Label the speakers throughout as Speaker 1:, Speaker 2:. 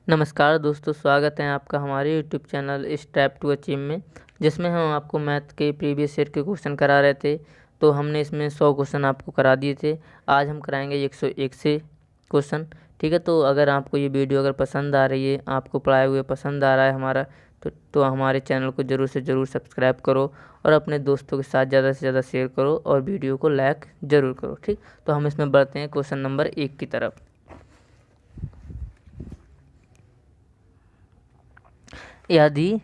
Speaker 1: नमस्कार दोस्तों, स्वागत है आपका हमारे YouTube channel step to achieve में, जिसमें हम आपको मैथ के प्रीवियस ईयर के क्वेश्चन करा रहे थे। तो हमने इसमें 100 क्वेश्चन आपको करा दिए थे। आज हम कराएंगे 101 से क्वेश्चन। ठीक है, तो अगर आपको ये वीडियो अगर पसंद आ रही है, आपको पढ़ाए हुए पसंद आ रहा है हमारा, तो हमारे चैनल को ज़रूर से ज़रूर सब्सक्राइब करो और अपने दोस्तों के साथ ज़्यादा से ज़्यादा शेयर करो और वीडियो को लाइक ज़रूर करो। ठीक, तो हम इसमें बढ़ते हैं क्वेश्चन नंबर 1 की तरफ। यदि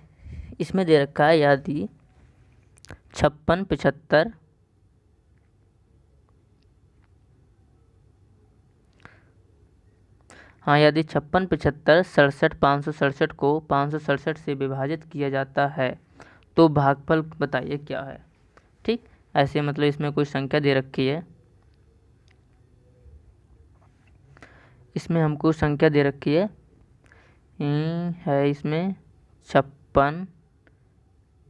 Speaker 1: इसमें दे रखा है, यदि 56, 75, यदि 56, 75, 67, 567 को 567 से विभाजित किया जाता है तो भागफल बताइए क्या है। ठीक, ऐसे मतलब इसमें कोई संख्या दे रखी है, इसमें हमको संख्या दे रखी है इसमें 56,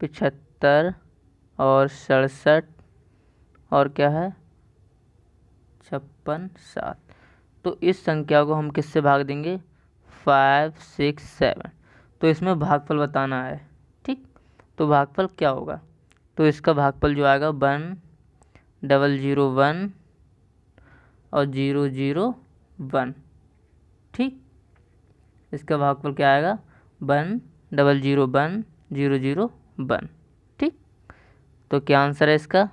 Speaker 1: 75 और 67 और क्या है 56, 7। तो इस संख्या को हम किससे भाग देंगे 5, 6, 7। तो इसमें भागफल बताना है। ठीक, तो भागफल क्या होगा, तो इसका भागफल जो आएगा 1, 0, 1 और 0, 0, 1। ठीक, इसका भागफल क्या आएगा 1, 0, 1, 0, 0, 1। ठीक, तो क्या आंसर है इसका,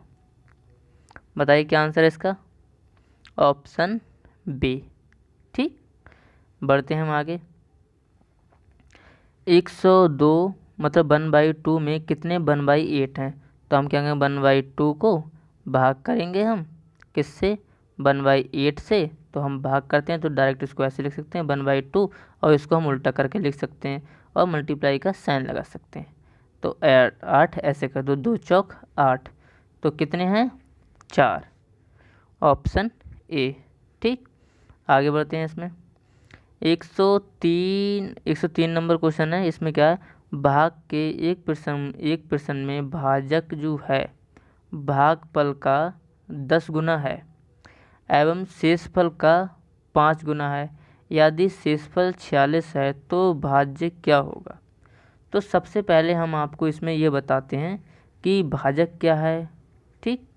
Speaker 1: बताइए क्या आंसर है इसका, ऑप्शन बी। ठीक, बढ़ते हैं हम आगे। 102 मतलब 1/2 में कितने 1/8 हैं, तो हम क्या करेंगे 1/2 को भाग करेंगे हम किससे 1/8 से। तो हम भाग करते हैं तो डायरेक्ट इसको ऐसे लिख सकते हैं 1/2 और इसको हम उल्टा करके लिख सकते हैं और मल्टीप्लाई का साइन लगा सकते हैं। तो 8 ऐसे कर दो, 2 चौक 8, तो कितने हैं 4, ऑप्शन ए। ठीक, आगे बढ़ते हैं। इसमें 103 नंबर क्वेश्चन है। इसमें क्या है, भाग के एक प्रश्न में भाजक जो है भागफल का 10 गुना है एवं शेषफल का 5 गुना है। यदि शेषफल 46 है तो भाज्य क्या होगा। तो सबसे पहले हम आपको इसमें ये बताते हैं कि भाजक क्या है। ठीक,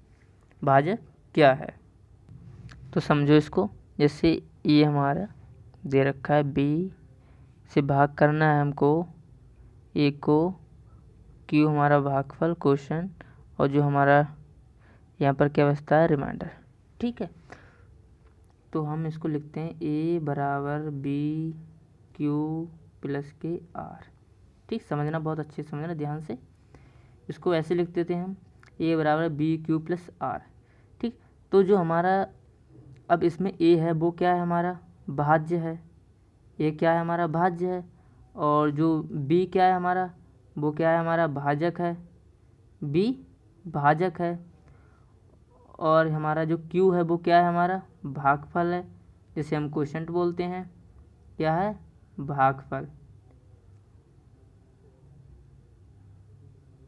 Speaker 1: भाजक क्या है तो समझो इसको। जैसे ये हमारा दे रखा है बी से भाग करना है हमको ए को, क्यू हमारा भागफल क्वेश्चन, और जो हमारा यहाँ पर क्या बचता है रिमाइंडर। ठीक है, तो हम इसको लिखते हैं ए बराबर बी क्यू प्लस के आर। ठीक, समझना बहुत अच्छे से समझना ध्यान से। इसको ऐसे लिख देते हैं हम ए बराबर बी क्यू प्लस आर। ठीक, तो जो हमारा अब इसमें ए है वो क्या है हमारा भाज्य है, ए क्या है हमारा भाज्य है, और जो बी क्या है हमारा वो क्या है हमारा भाजक है, बी भाजक है, और हमारा जो क्यू है वो क्या है हमारा भागफल है, जिसे हम क्वोशंट बोलते हैं। क्या है भागफल,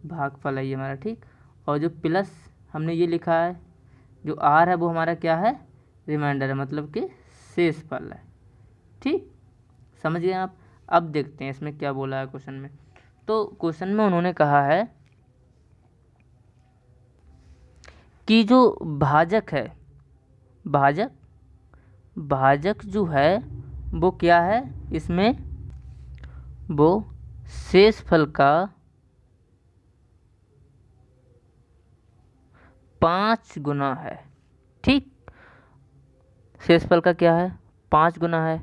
Speaker 1: भागफल है ये हमारा। ठीक, और जो प्लस हमने ये लिखा है जो आर है वो हमारा क्या है रिमाइंडर है, मतलब कि शेषफल है। ठीक, समझ गए आप। अब देखते हैं इसमें क्या बोला है क्वेश्चन में। तो क्वेश्चन में उन्होंने कहा है कि जो भाजक है, भाजक जो है वो क्या है, इसमें वो शेषफल का 5 गुना है। ठीक, शेषफल का क्या है 5 गुना है,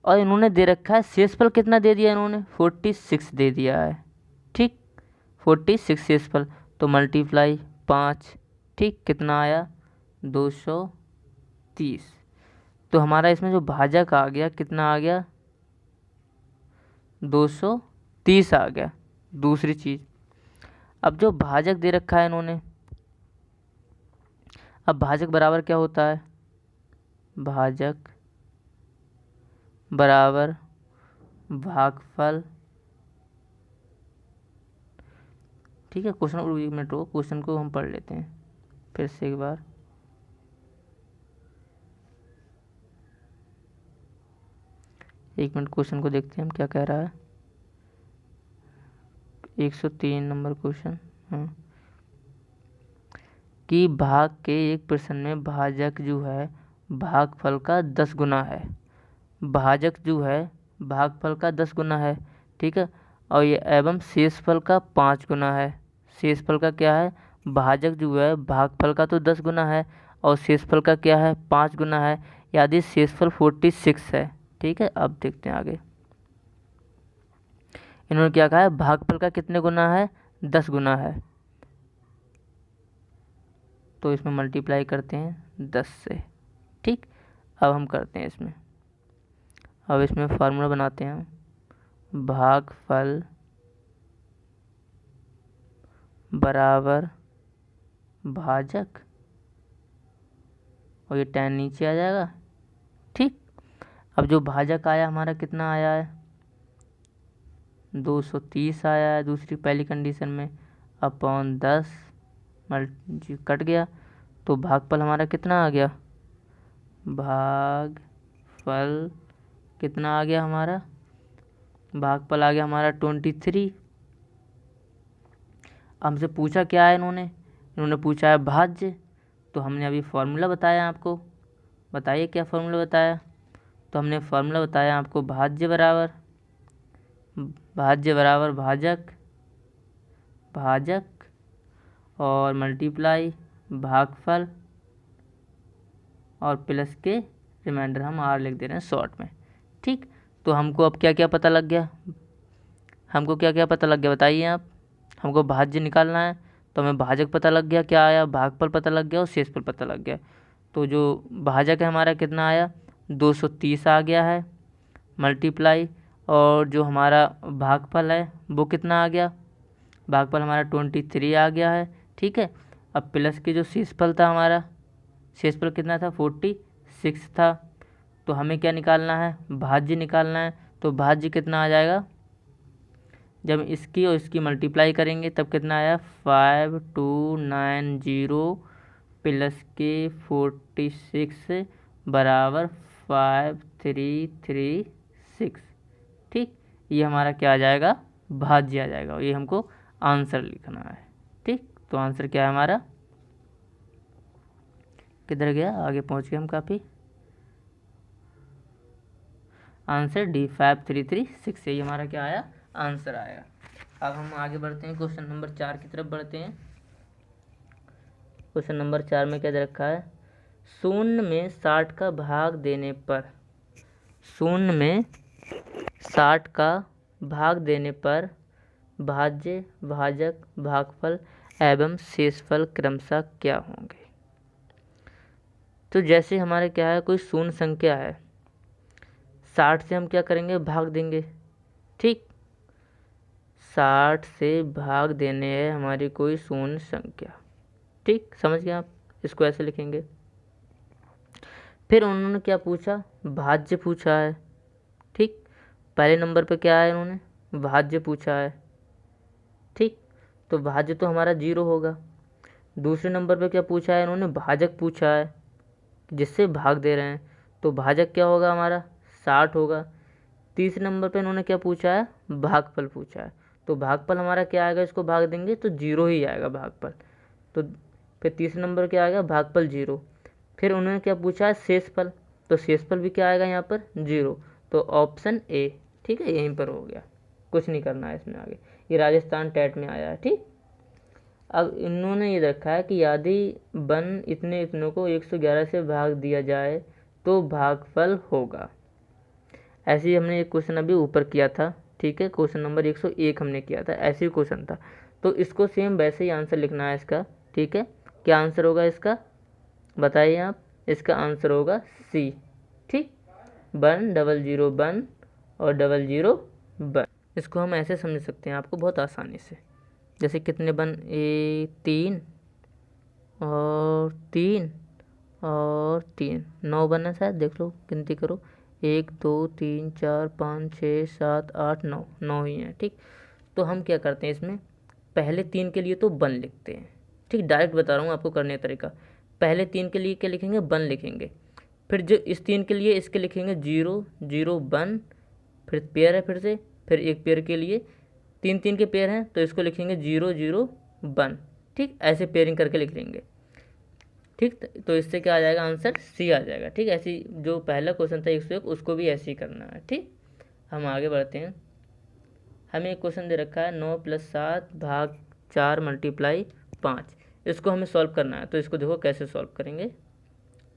Speaker 1: और इन्होंने दे रखा है शेषफल कितना दे दिया इन्होंने 46 दे दिया है। ठीक, 46 शेषफल, तो मल्टीप्लाई 5। ठीक, कितना आया 230। तो हमारा इसमें जो भाजक आ गया कितना आ गया 230 आ गया। दूसरी चीज़, अब जो भाजक दे रखा है इन्होंने, अब भाजक बराबर क्या होता है, भाजक बराबर भागफल। ठीक है, क्वेश्चन 1 मिनट रुको, क्वेश्चन को हम पढ़ लेते हैं फिर से एक बार। 1 मिनट क्वेश्चन को देखते हैं हम क्या कह रहा है। 103 नंबर क्वेश्चन। कि भाग के 1% में भाजक जो है भागफल का 10 गुना है। भाजक जो है भागफल का 10 गुना है, ठीक है। और ये एवं शेषफल का 5 गुना है। शेषफल का क्या है, भाजक जो है भागफल का तो 10 गुना है और शेषफल का क्या है 5 गुना है, यानी शेषफल 46 है, ठीक है। अब देखते हैं आगे। इन्होंने क्या कहा है, भागफल का कितने गुना है, 10 गुना है। तो इसमें मल्टीप्लाई करते हैं 10 से, ठीक। अब हम करते हैं इसमें, अब इसमें फार्मूला बनाते हैं। भागफल बराबर भाजक और ये tan नीचे आ जाएगा, ठीक। अब जो भाजक आया हमारा कितना आया है, 230 आया है दूसरी पहली कंडीशन में, अपॉन 10 कट गया तो भागफल हमारा कितना आ गया, भागफल कितना आ गया हमारा, भागफल आ गया हमारा 23। हमसे पूछा क्या है इन्होंने पूछा है भाज्य, तो हमने अभी फॉर्मूला बताया आपको। बताइए क्या फॉर्मूला बताया। तो हमने फॉर्मूला बताया आपको, भाज्य बराबर भाजक और मल्टीप्लाई भागफल और प्लस के रिमाइंडर हम आर लिख दे रहे हैं शॉर्ट में, ठीक। तो हमको अब क्या क्या पता लग गया, बताइए आप। हमको भाज्य निकालना है तो हमें भाजक पता लग गया क्या आया, भागफल पता लग गया और शेषफल पता लग गया। तो जो भाजक है हमारा कितना आया, 230 आ गया है, मल्टीप्लाई और जो हमारा भागफल है वो कितना आ गया, भागफल हमारा 23 आ गया है, ठीक है। अब प्लस के जो शेषफल था हमारा, शेषफल कितना था 46 था। तो हमें क्या निकालना है, भाज्य निकालना है। तो भाज्य कितना आ जाएगा, जब इसकी और इसकी मल्टीप्लाई करेंगे तब कितना आया, 5290 प्लस के 46 बराबर 5336, ठीक। ये हमारा क्या आ जाएगा, भाज्य आ जाएगा। ये हमको आंसर लिखना है, ठीक। तो आंसर क्या है हमारा, किधर गया, आगे पहुंच गए हम काफ़ी। आंसर डी 5336 से ये हमारा क्या आया, आंसर आएगा। अब हम आगे बढ़ते हैं, क्वेश्चन नंबर 4 की तरफ बढ़ते हैं। क्वेश्चन नंबर 4 में क्या दे रखा है, शून्य में 60 का भाग देने पर, शून्य में 60 का भाग देने पर भाज्य, भाजक, भागफल एवं शेषफल क्रमशः क्या होंगे। तो जैसे हमारे क्या है, कोई शून्य संख्या है, 60 से हम क्या करेंगे, भाग देंगे, ठीक। 60 से भाग देने है हमारी कोई शून्य संख्या, ठीक, समझ गए आप। इसको ऐसे लिखेंगे। फिर उन्होंने क्या पूछा, भाज्य पूछा है, ठीक। पहले नंबर पे क्या है, इन्होंने भाज्य पूछा है, ठीक। तो भाज्य तो हमारा 0 होगा। दूसरे नंबर पे क्या पूछा है, इन्होंने भाजक पूछा है, जिससे भाग दे रहे हैं, तो भाजक क्या होगा हमारा 60 होगा। तीसरे नंबर पे इन्होंने क्या पूछा है, भागफल पूछा है, तो भागफल हमारा क्या आएगा, इसको भाग देंगे तो 0 ही आएगा भागफल। तो फिर तीसरे नंबर क्या आएगा, भागफल 0। फिर उन्होंने क्या पूछा है, शेषफल, तो शेषफल भी क्या आएगा यहाँ पर 0। तो ऑप्शन ए, ठीक है, यहीं पर हो गया, कुछ नहीं करना है इसमें आगे। ये राजस्थान टेट में आया है, ठीक। अब इन्होंने ये रखा है कि यदि वन इतने इतनों को 111 से भाग दिया जाए तो भागफल होगा। ऐसे ही हमने एक क्वेश्चन अभी ऊपर किया था, ठीक है, क्वेश्चन नंबर 101 हमने किया था, ऐसे ही क्वेश्चन था। तो इसको सेम वैसे ही आंसर लिखना है इसका, ठीक है। क्या आंसर होगा इसका, बताइए आप। इसका आंसर होगा सी, ठीक, 100 और 00 इसको हम ऐसे समझ सकते हैं आपको बहुत आसानी से। जैसे कितने 3 और 3 और 3, 9 है शायद, देख लो गिनती करो, 1 2 3 4 5 6 7 8 9, 9 ही हैं, ठीक। तो हम क्या करते हैं इसमें, पहले 3 के लिए तो 1 लिखते हैं, ठीक, डायरेक्ट बता रहा हूँ आपको करने का तरीका। पहले 3 के लिए क्या लिखेंगे, 1 लिखेंगे। फिर जो इस 3 के लिए इसके लिखेंगे 0 0 1 फिर पेयर है, फिर एक पेयर के लिए 3 के पेयर हैं तो इसको लिखेंगे 0 0 1। ठीक, ऐसे पेयरिंग करके लिख लेंगे। ठीक, तो इससे क्या आ जाएगा, आंसर सी आ जाएगा। ठीक, ऐसी जो पहला क्वेश्चन था 101 उसको भी ऐसे ही करना है। ठीक, हम आगे बढ़ते हैं। हमें एक क्वेश्चन दे रखा है 9 + 7 भाग 4 × 5। इसको हमें सॉल्व करना है। तो इसको देखो कैसे सॉल्व करेंगे,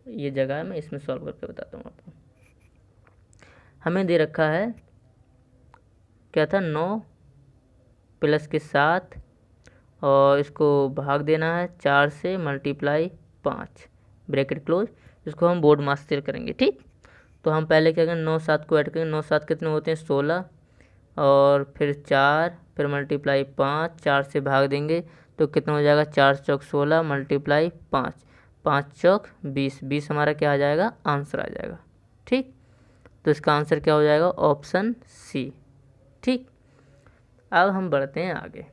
Speaker 1: ये जगह है, मैं इसमें सॉल्व करके बताता हूँ आपको। हमें दे रखा है क्या था, 9 + 7 और इसको भाग देना है 4 से × 5 ब्रैकेट क्लोज। इसको हम बोर्ड मास से करेंगे। ठीक, तो हम पहले क्या करेंगे, 9 7 को ऐड करेंगे। 9 7 कितने होते हैं, 16 और फिर 4 फिर × 5, 4 से भाग देंगे तो कितना हो जाएगा, 4 चौक 16 × 5, 5 चौक 20, 20 हमारा क्या आ जाएगा, आंसर आ जाएगा। ठीक, तो इसका आंसर क्या हो जाएगा, ऑप्शन सी। ठीक, अब हम बढ़ते हैं आगे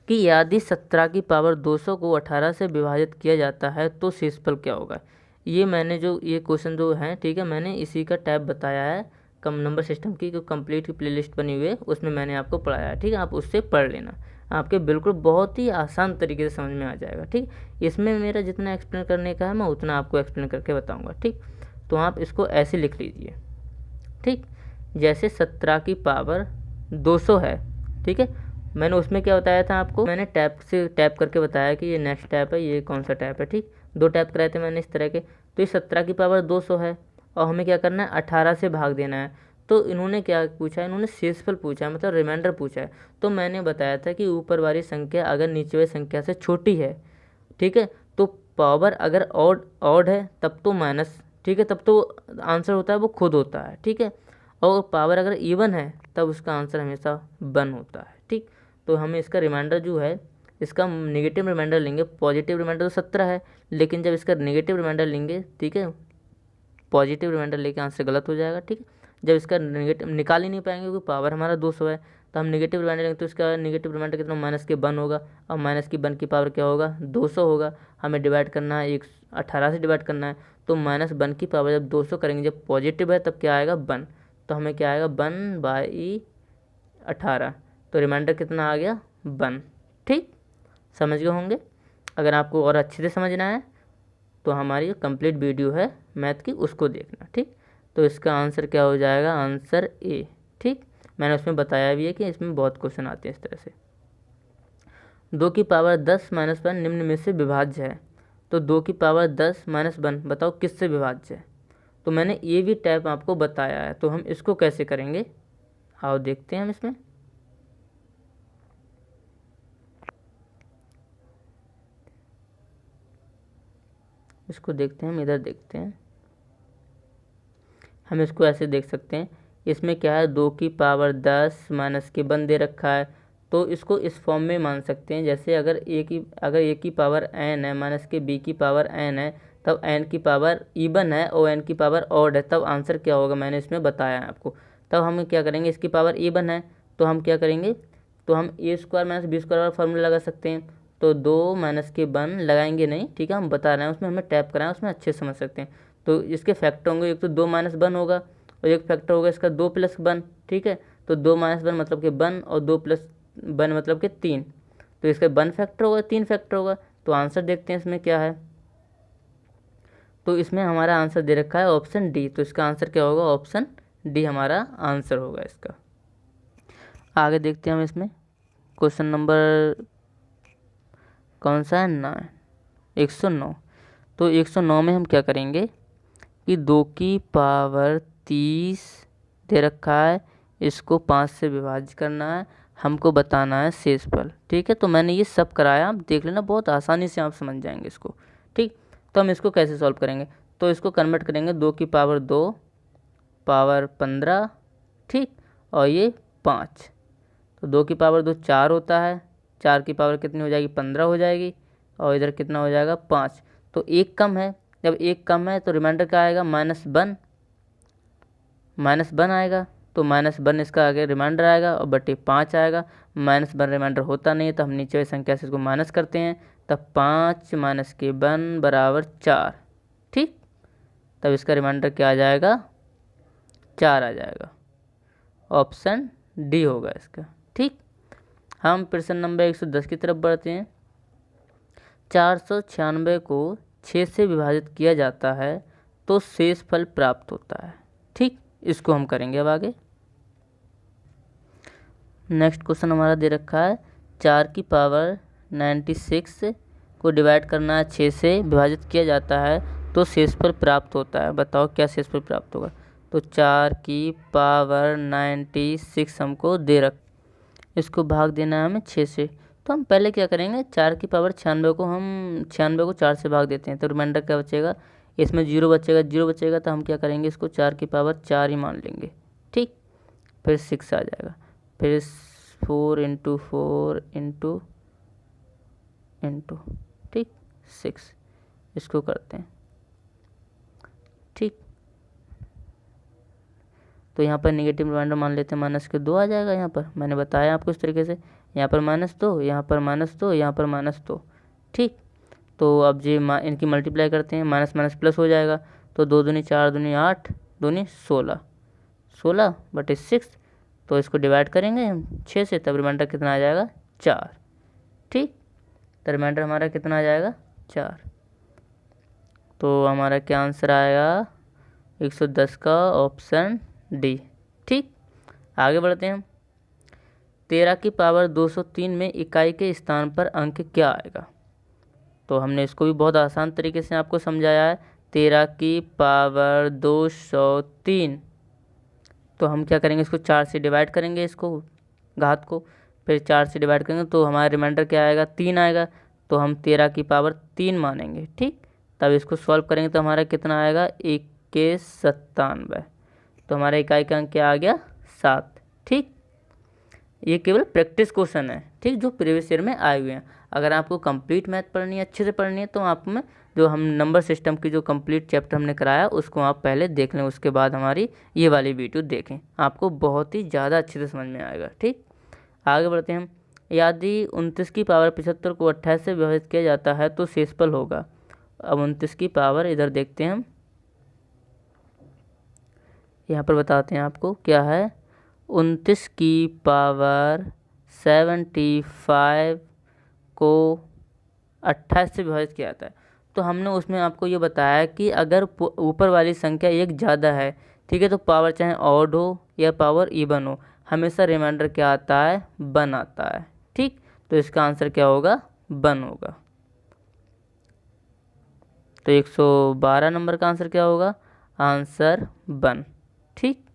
Speaker 1: कि यदि 17 की पावर 200 को 18 से विभाजित किया जाता है तो शेषफल क्या होगा। ये मैंने जो ये क्वेश्चन जो है, ठीक है, मैंने इसी का टैब बताया है कम नंबर सिस्टम की जो कंप्लीट की प्लेलिस्ट बनी हुई है उसमें मैंने आपको पढ़ाया है। ठीक है, आप उससे पढ़ लेना, आपके बिल्कुल बहुत ही आसान तरीके से समझ में आ जाएगा। ठीक, इसमें मेरा जितना एक्सप्लेन करने का है मैं उतना आपको एक्सप्लेन करके बताऊँगा। ठीक, तो आप इसको ऐसे लिख लीजिए। ठीक, जैसे 17 की पावर 200 है। ठीक है, मैंने उसमें क्या बताया था आपको, मैंने टैप से टैप करके बताया कि ये नेक्स्ट टैप है, ये कौन सा टैप है। ठीक, 2 टैप कराए थे मैंने इस तरह के। तो ये 17 की पावर 200 है और हमें क्या करना है, 18 से भाग देना है। तो इन्होंने क्या पूछा है, इन्होंने शेषफल पूछा है, मतलब रिमाइंडर पूछा है। तो मैंने बताया था कि ऊपर वाली संख्या अगर नीचे वाली संख्या से छोटी है, ठीक है, तो पावर अगर ऑड है तब तो माइनस, ठीक है, तब तो आंसर होता है वो खुद होता है। ठीक है, और पावर अगर इवन है तब उसका आंसर हमेशा 1 होता है। ठीक, तो हमें इसका रिमाइंडर जो है, इसका नेगेटिव रिमाइंडर लेंगे। पॉजिटिव रिमाइंडर तो 17 है, लेकिन जब इसका नेगेटिव रिमाइंडर लेंगे, ठीक है, पॉजिटिव रिमाइंडर लेके आंसर गलत हो जाएगा। ठीक है, जब इसका नेगेटिव निकाल ही नहीं पाएंगे क्योंकि पावर हमारा 200 है, तो हम नेगेटिव रिमाइंडर लेंगे तो इसका नेगेटिव रिमाइंडर कितना, -1 होगा। और -1 की पावर क्या होगा, 200 होगा। हमें डिवाइड करना है 18 से डिवाइड करना है, तो -1 की पावर जब 200 करेंगे, जब पॉजिटिव है तब क्या आएगा, 1। तो हमें क्या आएगा, 1/18। तो रिमाइंडर कितना आ गया, 1। ठीक, समझ गए होंगे। अगर आपको और अच्छे से समझना है तो हमारी कंप्लीट वीडियो है मैथ की, उसको देखना। ठीक, तो इसका आंसर क्या हो जाएगा, आंसर ए। ठीक, मैंने उसमें बताया भी है कि इसमें बहुत क्वेश्चन आते हैं इस तरह से। 2 की पावर 10 - 1 निम्न में से विभाज्य है। तो 2 की पावर 10 - 1 बताओ किससे विभाज्य है। तो मैंने ये भी टैप आपको बताया है, तो हम इसको कैसे करेंगे, आओ देखते हैं हम इसमें। इसको देखते हैं, हम इधर देखते हैं। हम इसको ऐसे देख सकते हैं, इसमें क्या है, 2 की पावर 10 -1 दे रखा है। तो इसको इस फॉर्म में मान सकते हैं, जैसे अगर a की पावर n है -b की पावर n है, तब n की पावर इवन है और n की पावर ऑड है, तब आंसर क्या होगा, मैंने इसमें बताया है आपको। तब हम क्या करेंगे, इसकी पावर इवन है तो हम क्या करेंगे, तो हम a² - b² वाला फॉर्मूला लगा सकते हैं। तो 2 - के 1 लगाएंगे नहीं, ठीक है, हम बता रहे हैं, उसमें हमें टैप कराएं, उसमें अच्छे से समझ सकते हैं। तो इसके फैक्टर होंगे, एक तो 2 - 1 होगा और एक फैक्टर होगा इसका 2 + 1। ठीक है, तो 2 - 1 मतलब कि 1 और 2 + 1 मतलब कि 3। तो इसका 1 फैक्टर होगा, 3 फैक्टर होगा। तो आंसर देखते हैं इसमें क्या है। तो इसमें हमारा आंसर दे रखा है ऑप्शन डी। तो इसका आंसर क्या होगा, ऑप्शन डी हमारा आंसर होगा इसका। आगे देखते हैं हम इसमें क्वेश्चन नंबर कौन सा है, 9, 109। तो 109 में हम क्या करेंगे कि 2 की पावर 30 दे रखा है, इसको 5 से विभाजित करना है, हमको बताना है शेषफल। ठीक है, तो मैंने ये सब कराया, आप देख लेना, बहुत आसानी से आप समझ जाएंगे इसको। ठीक, तो हम इसको कैसे सॉल्व करेंगे, तो इसको कन्वर्ट करेंगे, 2 की पावर 2 पावर 15, ठीक, और ये 5। तो 2 की पावर 2 4 होता है, 4 की पावर कितनी हो जाएगी, 15 हो जाएगी, और इधर कितना हो जाएगा, 5। तो एक कम है, जब एक कम है तो रिमाइंडर क्या आएगा, -1 आएगा। तो -1 इसका आगे रिमाइंडर आएगा और बटे 5 आएगा। -1 रिमाइंडर होता नहीं है तो हम नीचे वाली संख्या से इसको माइनस करते हैं, तब 5 - के 1 = 4। ठीक, तब इसका रिमाइंडर क्या आ जाएगा, 4 आ जाएगा, ऑप्शन डी होगा इसका। ठीक, हम प्रश्न नंबर 110 की तरफ बढ़ते हैं। 496 को 6 से विभाजित किया जाता है तो शेष फल प्राप्त होता है। ठीक, इसको हम करेंगे अब आगे। नेक्स्ट क्वेश्चन हमारा दे रखा है 4 की पावर 96 को डिवाइड करना है, 6 से विभाजित किया जाता है तो शेषफल प्राप्त होता है। बताओ क्या शेषफल प्राप्त होगा। तो 4 की पावर 96 हमको दे रख, इसको भाग देना है हमें 6 से। तो हम पहले क्या करेंगे, 4 की पावर 96 को हम 96 को 4 से भाग देते हैं तो रिमाइंडर क्या बचेगा, इसमें 0 बचेगा, 0 बचेगा तो हम क्या करेंगे, इसको 4 की पावर 4 ही मान लेंगे। ठीक, फिर 6 आ जाएगा, फिर 4 इंटू 4 इंटू इंटू, ठीक 6, इसको करते हैं। ठीक, तो यहाँ पर नेगेटिव रिमाइंडर मान लेते हैं, माइनस के 2 आ जाएगा। यहाँ पर मैंने बताया आपको इस तरीके से, यहाँ पर -2, यहाँ पर -2, यहाँ पर -2। ठीक, तो अब जी इनकी मल्टीप्लाई करते हैं, माइनस माइनस प्लस हो जाएगा। तो 2 दूनी 4 दूनी 8, दूनी 16, 16/6। तो इसको डिवाइड करेंगे हम 6 से, तब रिमाइंडर कितना आ जाएगा, 4। ठीक, तो रिमाइंडर हमारा कितना आ जाएगा, 4। तो हमारा क्या आंसर आएगा 110 का ऑप्शन डी। ठीक, आगे बढ़ते हैं हम। 13 की पावर 203 में इकाई के स्थान पर अंक क्या आएगा। तो हमने इसको भी बहुत आसान तरीके से आपको समझाया है। 13 की पावर 203, तो हम क्या करेंगे, इसको 4 से डिवाइड करेंगे, इसको घात को, फिर 4 से डिवाइड करेंगे तो हमारा रिमाइंडर क्या आएगा, 3 आएगा। तो हम 13 की पावर 3 मानेंगे। ठीक, तब इसको सॉल्व करेंगे तो हमारा कितना आएगा, 1 के 97। तो हमारा इकाई का अंक क्या आ गया, 7। ठीक, ये केवल प्रैक्टिस क्वेश्चन है, ठीक, जो प्रीवियस ईयर में आए हुए हैं। अगर आपको कंप्लीट मैथ पढ़नी है, अच्छे से पढ़नी है, तो आप में जो हम नंबर सिस्टम की जो कंप्लीट चैप्टर हमने कराया उसको आप पहले देख लें, उसके बाद हमारी ये वाली वीडियो देखें, आपको बहुत ही ज़्यादा अच्छे से समझ में आएगा। ठीक, आगे बढ़ते हैं हम। यदि 29 की पावर 75 को 28 से विभाजित किया जाता है तो शेषफल होगा। अब 29 की पावर इधर देखते हैं हम, यहाँ पर बताते हैं आपको क्या है। 29 की पावर 75 को 28 से विभाजित किया जाता है। तो हमने उसमें आपको ये बताया कि अगर ऊपर वाली संख्या एक ज़्यादा है, ठीक है, तो पावर चाहे ऑड हो या पावर इवन हो, हमेशा रिमाइंडर क्या आता है, 1 आता है। ठीक, तो इसका आंसर क्या होगा, 1 होगा। तो 112 नंबर का आंसर क्या होगा, आंसर 1। ठीक,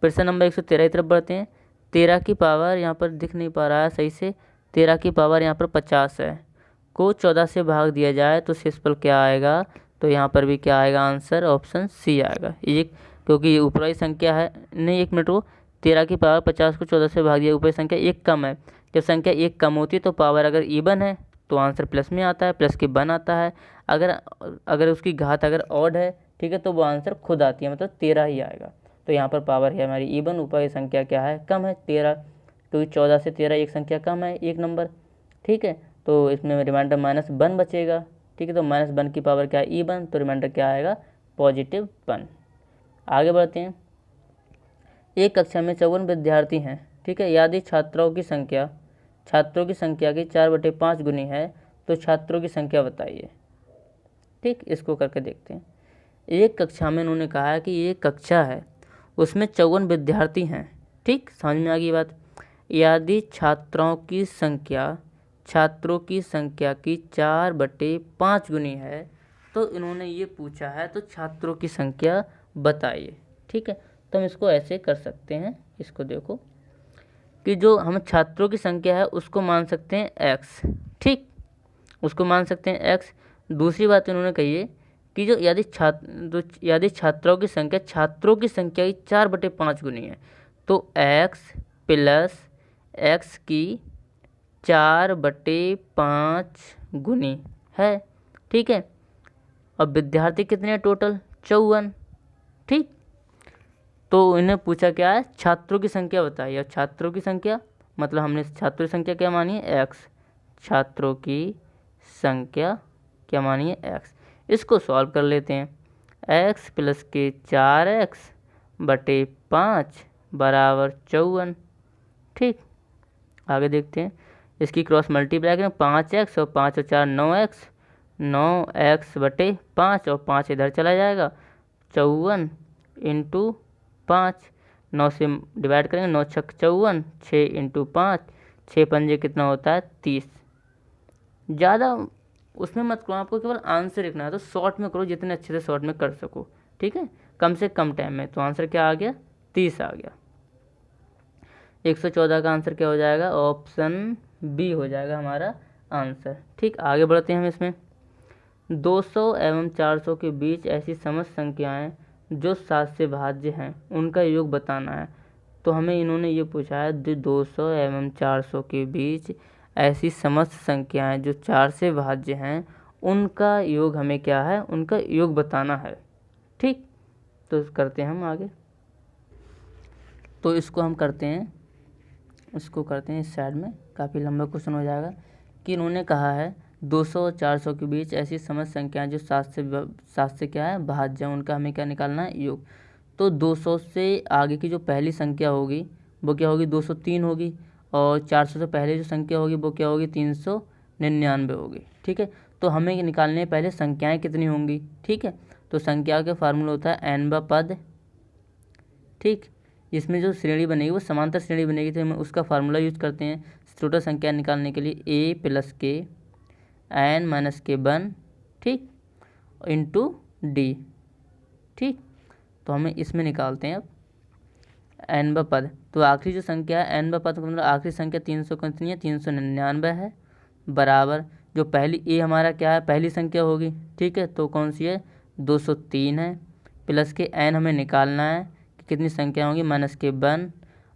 Speaker 1: प्रश्न नंबर 113 की तरफ बढ़ते हैं। 13 की पावर, यहाँ पर दिख नहीं पा रहा है सही से, 13 की पावर यहाँ पर 50 है, को 14 से भाग दिया जाए तो शेषफल क्या आएगा। तो यहाँ पर भी क्या आएगा, आंसर ऑप्शन सी आएगा। ये क्योंकि ये ऊपरी संख्या है, नहीं 1 मिनट, वो 13 की पावर 50 को 14 से भाग दिया, ऊपरी संख्या 1 कम है। जब संख्या 1 कम होती है तो पावर अगर इवन है तो आंसर प्लस में आता है, प्लस के 1 आता है। अगर उसकी घात अगर ऑड है, ठीक है, तो वो आंसर खुद आती है, मतलब 13 ही आएगा। तो यहाँ पर पावर है हमारी इवन, ऊपर की संख्या क्या है, कम है 13, क्योंकि 14 से 13 एक संख्या कम है, 1 नंबर। ठीक है, तो इसमें रिमाइंडर -1 बचेगा। ठीक है, तो -1 की पावर क्या है, इवन, तो रिमाइंडर क्या आएगा, +1। आगे बढ़ते हैं। एक कक्षा में 54 विद्यार्थी हैं, ठीक है, यदि छात्रों की संख्या की 4/5 गुनी है तो छात्रों की संख्या बताइए। ठीक, इसको करके देखते हैं। एक कक्षा में उन्होंने कहा है कि ये कक्षा है, उसमें 54 विद्यार्थी हैं। ठीक, समझ में आ गई बात। यदि छात्रों की संख्या की 4/5 गुनी है तो इन्होंने ये पूछा है, तो छात्रों की संख्या बताइए। ठीक है, तो हम इसको ऐसे कर सकते हैं, इसको देखो कि जो हम छात्रों की संख्या है उसको मान सकते हैं x। ठीक, उसको मान सकते हैं x। दूसरी बात इन्होंने कही है कि जो यदि छात्रों की संख्या की 4/5 गुनी है तो x प्लस x की 4/5 गुनी है। ठीक है, अब विद्यार्थी कितने हैं टोटल, 54। ठीक, तो इन्हें पूछा क्या है, छात्रों की संख्या बताइए। और छात्रों की संख्या मतलब हमने छात्रों की संख्या क्या मानी है, x। छात्रों की संख्या क्या मानी है, x। इसको सॉल्व कर लेते हैं। x प्लस के 4x बटे 5 बराबर 54। ठीक, आगे देखते हैं। इसकी क्रॉस मल्टीप्लाई करें 5x और 5 और 4 9x, 9x बटे 5 और 5 इधर चला जाएगा, 54 इंटू 5, 9 से डिवाइड करेंगे, 9 छक 54, 6 इंटू 5, 6 पंजे कितना होता है 30। ज़्यादा उसमें मत करो, आपको केवल आंसर लिखना है, तो शॉर्ट में करो जितने अच्छे से शॉर्ट में कर सको। ठीक है, कम से कम टाइम में। तो आंसर क्या आ गया, 30 आ गया। 114 का आंसर क्या हो जाएगा, ऑप्शन बी हो जाएगा हमारा आंसर। ठीक, आगे बढ़ते हैं हम इसमें। 200 एवं 400 के बीच ऐसी समस्त संख्याएं जो 7 से भाज्य हैं उनका योग बताना है। तो हमें इन्होंने ये पूछा है 200 एवं 400 के बीच ऐसी समस्त संख्याएं जो 4 से भाज्य हैं उनका योग हमें क्या है, उनका योग बताना है। ठीक, तो करते हैं हम आगे। तो इसको हम करते हैं, इसको करते हैं इस साइड में, काफ़ी लंबा क्वेश्चन हो जाएगा। कि इन्होंने कहा है 200 और 400 के बीच ऐसी समस्त संख्याएं जो 7 से क्या है भाज्य हैं, उनका हमें क्या निकालना है, योग। तो 200 से आगे की जो पहली संख्या होगी वो क्या होगी, 203 होगी, और 400 से पहले जो संख्या होगी वो क्या होगी, 399 होगी। ठीक है, तो हमें निकालने पहले संख्याएं कितनी होंगी। ठीक है, तो संख्या का फार्मूला होता है n पद। ठीक, इसमें जो श्रेणी बनेगी वो समांतर श्रेणी बनेगी, तो हम उसका फार्मूला यूज करते हैं टोटल संख्या निकालने के लिए, a प्लस के n माइनस के 1, ठीक, इंटू डी। ठीक, तो हमें इसमें निकालते हैं अब n पद। तो आखिरी जो संख्या है n पद, मतलब आखिरी संख्या 300 कितनी है, 399 है, बराबर जो पहली a हमारा क्या है, पहली संख्या होगी। ठीक है, तो कौन सी है, 203 है, प्लस के n हमें निकालना है कि कितनी संख्या होंगी, माइनस के 1,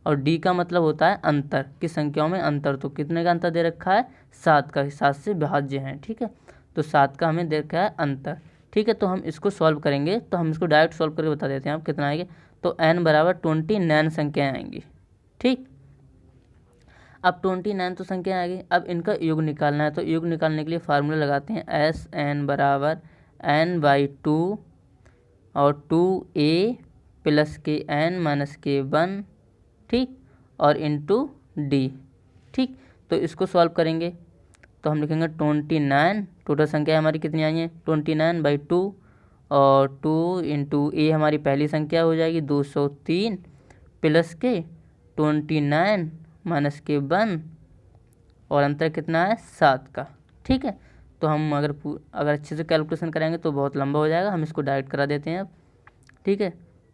Speaker 1: और डी का मतलब होता है अंतर, किस संख्याओं में अंतर। तो कितने का अंतर दे रखा है, 7 का, 7 से विभाज्य हैं। ठीक है, तो 7 का हमें दे रखा है अंतर। ठीक है, तो हम इसको सॉल्व करेंगे, तो हम इसको डायरेक्ट सॉल्व करके बता देते हैं आप कितना आएगा। तो n बराबर 29 संख्याएँ आएंगी। ठीक, अब 29 तो संख्या आएगी, अब इनका योग निकालना है। तो योग निकालने के लिए फार्मूला लगाते हैं, एस एन बराबर n/2 और 2a प्लस के n माइनस के 1, ठीक, और इंटू डी। ठीक, तो इसको सॉल्व करेंगे तो हम लिखेंगे 29, टोटल संख्या हमारी कितनी आई है, 29/2, और 2 इंटू ए हमारी पहली संख्या हो जाएगी 203, प्लस के 29 माइनस के 1, और अंतर कितना है 7 का। ठीक है, तो हम अगर अच्छे से कैलकुलेशन करेंगे तो बहुत लंबा हो जाएगा, हम इसको डायरेक्ट करा देते हैं अब। ठीक है,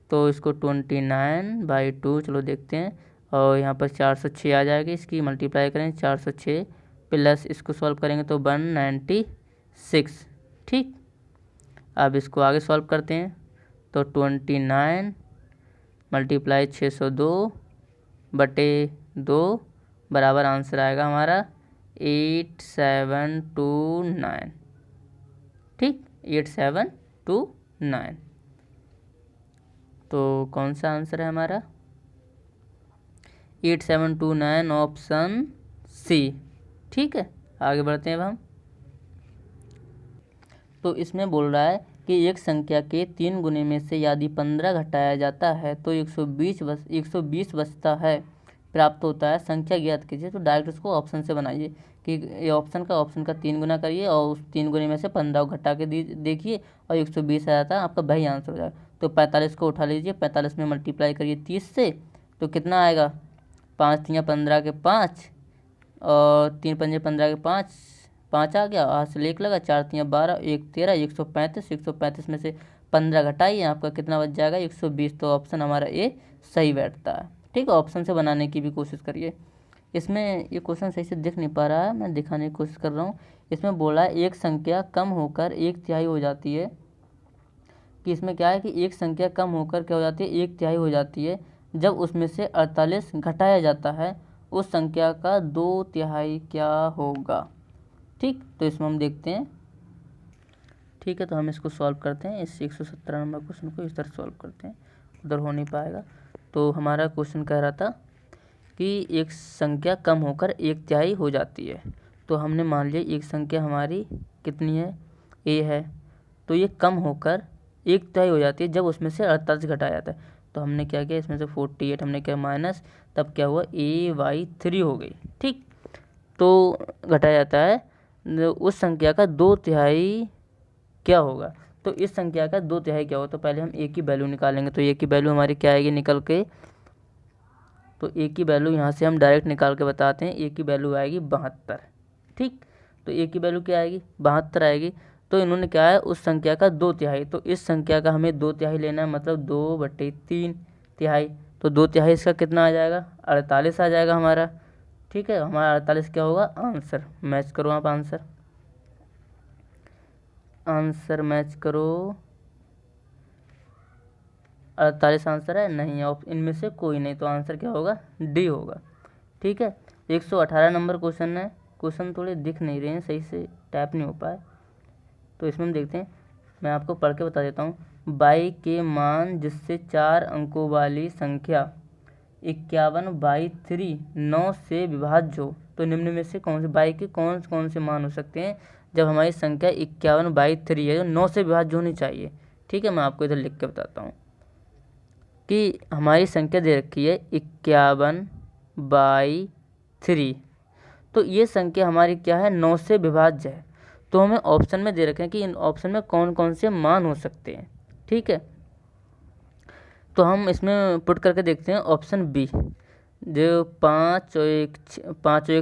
Speaker 1: तो इसको 29/2 चलो देखते हैं, और यहाँ पर 406 आ जाएगी, इसकी मल्टीप्लाई करें 406, प्लस इसको सॉल्व करेंगे तो 196। ठीक, अब इसको आगे सॉल्व करते हैं, तो 29 मल्टीप्लाई 602/2 बराबर आंसर आएगा हमारा 8729। ठीक, 8729, तो कौन सा आंसर है हमारा, 8729, ऑप्शन सी। ठीक है, आगे बढ़ते हैं अब हम। तो इसमें बोल रहा है कि एक संख्या के 3 गुने में से यदि 15 घटाया जाता है तो 120 बचता है, प्राप्त होता है, संख्या ज्ञात कीजिए। तो डायरेक्ट उसको ऑप्शन से बनाइए कि ये ऑप्शन का 3 गुना करिए और उस 3 गुने में से 15 घटा के देखिए और 120 आ जाता है, आपका वही आंसर हो जाएगा। तो 45 को उठा लीजिए, 45 में मल्टीप्लाई करिए 30 से, तो कितना आएगा, 5 3 15 के 5, और 3 पंजे 15 के 5, 5 आ गया, हाथ से लेख लगा, 4 3 12, 1 13, 135, 135 में से 15 घटाइए, आपका कितना बच जाएगा, 120। तो ऑप्शन हमारा ए सही बैठता है। ठीक है, ऑप्शन से बनाने की भी कोशिश करिए। इसमें ये क्वेश्चन सही से दिख नहीं पा रहा है, मैं दिखाने की कोशिश कर रहा हूँ। इसमें बोला है एक संख्या कम होकर 1/3 हो जाती है, कि इसमें क्या है कि एक संख्या कम होकर क्या हो जाती है, 1/3 हो जाती है जब उसमें से 48 घटाया जाता है, उस संख्या का 2/3 क्या होगा। ठीक, तो इसमें हम देखते हैं। ठीक है, तो हम इसको सॉल्व करते हैं, इस 117 नंबर क्वेश्चन को इस तरह सॉल्व करते हैं, उधर हो नहीं पाएगा। तो हमारा क्वेश्चन कह रहा था कि एक संख्या कम होकर 1/3 हो जाती है। तो हमने मान लिया एक संख्या हमारी कितनी है, ए है, तो ये कम होकर 1/3 हो जाती है जब उसमें से 48 घटाया जाता है। तो हमने क्या किया, इसमें से 48 हमने क्या माइनस, तब क्या हुआ AY3 हो गई। ठीक, तो घटाया जाता है उस संख्या का 2/3 क्या होगा, तो इस संख्या का 2/3 क्या होगा, तो पहले हम A की वैल्यू निकालेंगे। तो A की वैल्यू हमारी क्या आएगी निकल के, तो A की वैल्यू यहाँ से हम डायरेक्ट निकाल के बताते हैं। A की वैल्यू आएगी 72। ठीक, तो A की वैल्यू क्या आएगी 72 आएगी। तो इन्होंने क्या है उस संख्या का 2/3, तो इस संख्या का हमें 2/3 लेना है, मतलब 2/3 तिहाई। तो 2/3 इसका कितना आ जाएगा 48 आ जाएगा हमारा। ठीक है, हमारा 48 क्या होगा आंसर। मैच करो आप आंसर, आंसर मैच करो। 48 आंसर है नहीं, ऑप्शन इनमें से कोई नहीं, तो आंसर क्या होगा डी होगा। ठीक है, 118 नंबर क्वेश्चन है। क्वेश्चन थोड़े दिख नहीं रहे हैं, सही से टैप नहीं हो पाए, तो इसमें हम देखते हैं, मैं आपको पढ़ के बता देता हूँ। बाई के मान जिससे 4 अंकों वाली संख्या 51/3 9 से विभाज्य हो, तो निम्न में से कौन से बाई के कौन से मान हो सकते हैं जब हमारी संख्या 51/3 है, जो 9 से विभाज्य होनी चाहिए। ठीक है, मैं आपको इधर लिख के बताता हूँ कि हमारी संख्या दे रखी है 51/3, तो ये संख्या हमारी क्या है 9 से विभाज्य है। तो हमें ऑप्शन में दे रखे हैं कि इन ऑप्शन में कौन कौन से मान हो सकते हैं। ठीक है, तो हम इसमें पुट करके देखते हैं ऑप्शन बी, जो 5 और 1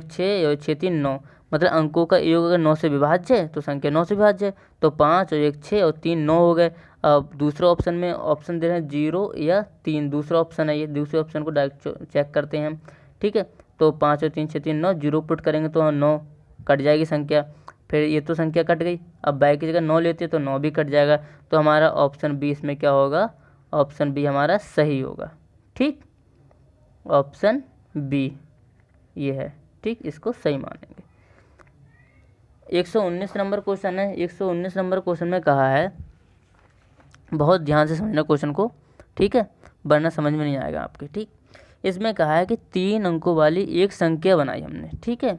Speaker 1: 6 और 6 3 9, मतलब अंकों का योग अगर 9 से विभाज्य है तो संख्या 9 से विभाज्य है, तो 5 और 1 6 और 3 9 हो गए। अब दूसरे ऑप्शन में ऑप्शन दे रहे हैं 0 या 3, दूसरा ऑप्शन है ये, दूसरे ऑप्शन को डायरेक्ट चेक करते हैं हम। ठीक है, तो 5 और 3 6 3 9, 0 पुट करेंगे तो 9 कट जाएगी संख्या, फिर ये तो संख्या कट गई। अब बाई की जगह 9 लेते हैं तो 9 भी कट जाएगा, तो हमारा ऑप्शन बी इसमें क्या होगा, ऑप्शन बी हमारा सही होगा। ठीक, ऑप्शन बी ये है। ठीक, इसको सही मानेंगे। 119 नंबर क्वेश्चन है। 119 नंबर क्वेश्चन में कहा है, बहुत ध्यान से समझना क्वेश्चन को, ठीक है, वरना समझ में नहीं आएगा आपके। ठीक, इसमें कहा है कि 3 अंकों वाली एक संख्या बनाई हमने। ठीक है,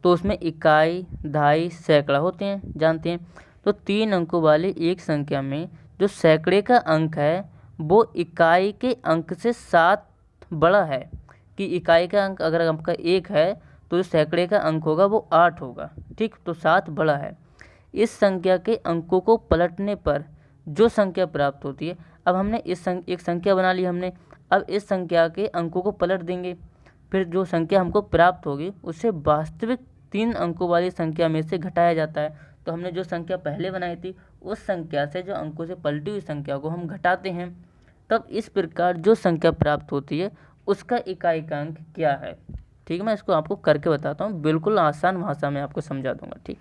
Speaker 1: तो उसमें इकाई दहाई सैकड़ा होते हैं, जानते हैं। तो 3 अंकों वाली एक संख्या में जो सैकड़े का अंक है वो इकाई के अंक से 7 बड़ा है, कि इकाई का अंक अगर आपका 1 है तो जो सैकड़े का अंक होगा वो 8 होगा। ठीक, तो 7 बड़ा है। इस संख्या के अंकों को पलटने पर जो संख्या प्राप्त होती है, अब हमने एक संख्या बना ली हमने, अब इस संख्या के अंकों को पलट देंगे, फिर जो संख्या हमको प्राप्त होगी उससे वास्तविक 3 अंकों वाली संख्या में से घटाया जाता है। तो हमने जो संख्या पहले बनाई थी उस संख्या से जो अंकों से पलटी हुई संख्या को हम घटाते हैं, तब इस प्रकार जो संख्या प्राप्त होती है उसका इकाई का अंक क्या है। ठीक है, मैं इसको आपको करके बताता हूँ, बिल्कुल आसान भाषा में आपको समझा दूंगा। ठीक,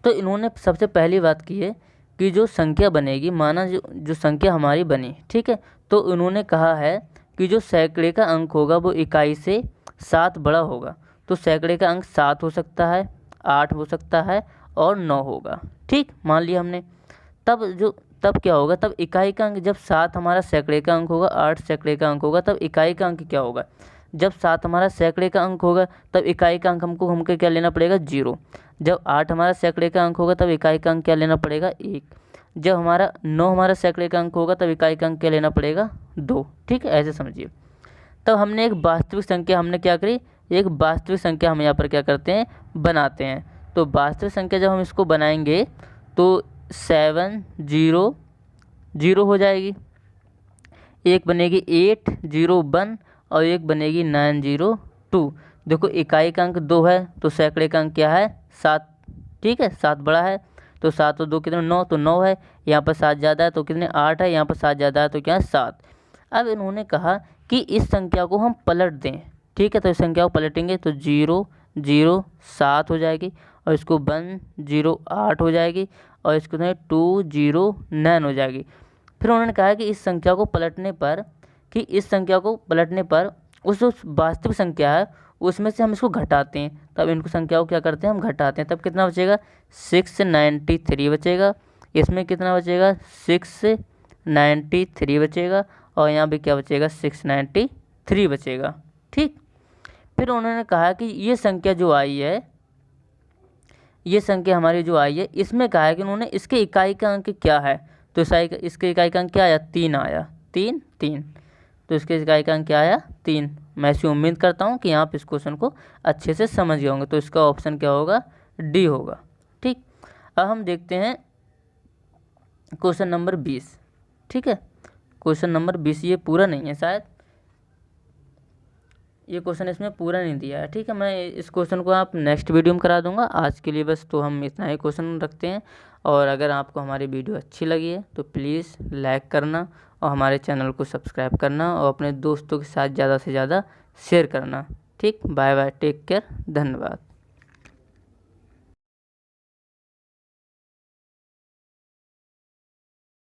Speaker 1: तो इन्होंने सबसे पहली बात की है कि जो संख्या बनेगी, माना जो संख्या हमारी बनी, ठीक है, तो उन्होंने कहा है कि जो सैकड़े का अंक होगा वो इकाई से 7 बड़ा होगा। तो सैकड़े का अंक 7 हो सकता है, 8 हो सकता है और 9 होगा। ठीक, मान लिया हमने। तब क्या होगा, तब इकाई का अंक, जब 7 हमारा सैकड़े का अंक होगा, 8 सैकड़े का अंक होगा, तब इकाई का अंक क्या होगा, जब 7 हमारा सैकड़े का अंक होगा तब इकाई का अंक हमको क्या लेना पड़ेगा 0। जब 8 हमारा सैकड़े का अंक होगा तब इकाई का अंक क्या लेना पड़ेगा 1। जब 9 हमारा सैकड़े का अंक होगा तब इकाई का अंक क्या लेना पड़ेगा 2। ठीक है, ऐसे समझिए। तब हमने एक वास्तविक संख्या हमने क्या करी, एक वास्तविक संख्या हम यहाँ पर क्या करते हैं बनाते हैं। तो वास्तविक संख्या जब हम इसको बनाएंगे तो 7 0 0 हो जाएगी, एक बनेगी 8 0 1 और एक बनेगी 9 0 2। देखो इकाई का अंक 2 है तो सैकड़े का अंक क्या है 7। ठीक है, 7 बड़ा है, तो 7 और 2 कितने 9, तो 9 है। यहाँ पर 7 ज़्यादा है तो कितने 8 है, यहाँ पर 7 ज़्यादा है तो क्या 7। अब इन्होंने कहा कि इस संख्या को हम पलट दें। ठीक है, तो इस संख्या को पलटेंगे तो 0 0 7 हो जाएगी, और इसको 1 0 8 हो जाएगी, और इसको 2 0 9 हो जाएगी। फिर उन्होंने कहा कि इस संख्या को पलटने पर उस जो वास्तविक संख्या है उसमें से हम इसको घटाते हैं, तब इनको संख्या को क्या करते हैं हम घटाते हैं, तब कितना बचेगा 693 बचेगा। इसमें कितना बचेगा 693 बचेगा, और यहाँ भी क्या बचेगा 693 बचेगा। ठीक, फिर उन्होंने कहा कि ये संख्या जो आई है, ये संख्या हमारी जो आई है, इसमें कहा है कि उन्होंने इसके इकाई का अंक क्या है, तो इसके इकाई का अंक क्या आया 3 आया। 3 3, तो इसके इकाई का अंक क्या आया 3। मैं ऐसी उम्मीद करता हूँ कि आप इस क्वेश्चन को अच्छे से समझ गए होंगे। तो इसका ऑप्शन क्या होगा, डी होगा। ठीक, अब हम देखते हैं क्वेश्चन नंबर 20। ठीक है, क्वेश्चन नंबर 20 ये पूरा नहीं है, शायद ये क्वेश्चन इसमें पूरा नहीं दिया है। ठीक है, मैं इस क्वेश्चन को आप नेक्स्ट वीडियो में करा दूंगा। आज के लिए बस तो हम इतना ही क्वेश्चन रखते हैं। और अगर आपको हमारी वीडियो अच्छी लगी है तो प्लीज़ लाइक करना और हमारे चैनल को सब्सक्राइब करना और अपने दोस्तों के साथ ज़्यादा से ज़्यादा शेयर करना। ठीक, बाय बाय, टेक केयर, धन्यवाद।